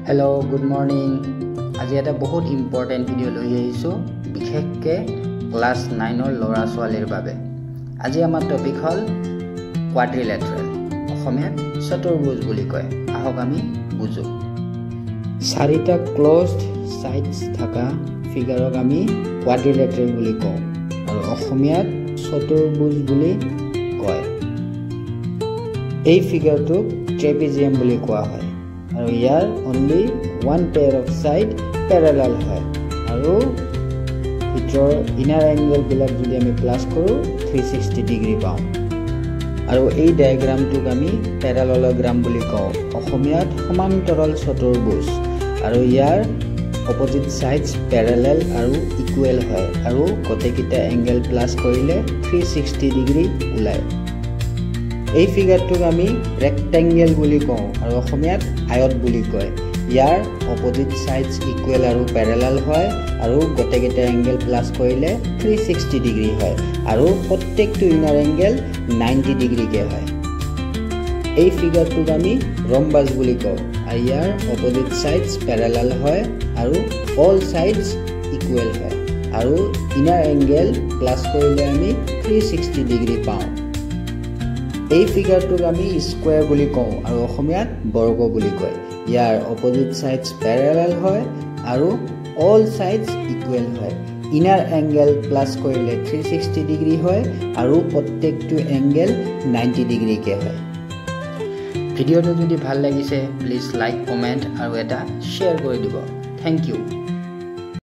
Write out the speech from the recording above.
hello good morning आज এটা বহুত ইম্পৰ্টেন্ট ভিডিও লৈ আহিছো বিশেষকৈ ক্লাস 9 ৰ লৰা ছোৱালীৰ বাবে আজি আমাৰ টপিক হল কোৱাড্ৰিলেটাৰেল অসমীয়াত চতুৰ্ভুজ বুলি কয় আহক আমি বুজো চাৰিটা ক্লোজড সাইডস থকা ফিগাৰক আমি কোৱাড্ৰিলেটাৰেল বুলি কওঁ আৰু অসমীয়াত চতুৰ্ভুজ বুলি কয় এই ফিগাৰটো ট্ৰেপিজিয়াম বুলি কোৱা হয় আৰু ইয়াৰ only one pair of side parallel হয় আৰু ভিতৰ ইনাৰ এংগল বিলাক যদি আমি প্লাস কৰো 360 ডিগ্ৰী পাওঁ আৰু এই ডায়াগ্ৰামটোক আমি প্যাৰালেলোগ্ৰাম বুলি কওঁ অসমীয়াত সমান্তৰাল চতুৰ্ভুজ আৰু ইয়াৰ অপোজিট সাইডস প্যাৰালেল আৰু ইকুৱেল হয় আৰু গটেকিটা এংগল প্লাস কৰিলে 360 ডিগ্ৰী ওলায় এই ফিগাৰটোক আমি ৰেক্টেঙ্গল বুলি কওঁ আৰু অসমীয়াত আয়ত বুলি কয় ইয়াৰ অপোজিট সাইডস ইকুৱেল আৰু প্যাৰালেল হয় আৰু গটেকিটা এংগল প্লাস কৰিলে 360 ডিগ্ৰী হয় আৰু প্ৰত্যেকটো ইনাৰ এংগল 90 ডিগ্ৰী কে হয় এই ফিগাৰটোক আমি ৰম্বাস বুলি কওঁ আৰু ইয়াৰ অপোজিট সাইডস প্যাৰালেল হয় আৰু অল সাইডস ইকুৱেল হয় আৰু ইনাৰ এংগল প্লাস কৰিলে আমি 360 ডিগ্ৰী পাওঁ এই ফিগাৰটোক আমি স্কয়াৰ বুলি কওঁ আৰু অসমীয়াত বৰ্গ বুলি কয় ইয়াৰ অপোজিট সাইডস প্যাৰালেল হয় আৰু অল সাইডস ইকুৱেল হয় ইনাৰ এংগল প্লাস কৰিলে 360 ডিগ্ৰী হয় আৰু প্ৰত্যেকটো এংগল 90 ডিগ্ৰী কে হয় ভিডিওটো যদি ভাল লাগিছে প্লিজ লাইক কমেন্ট আৰু এটা শেয়াৰ কৰি দিব থ্যাংক ইউ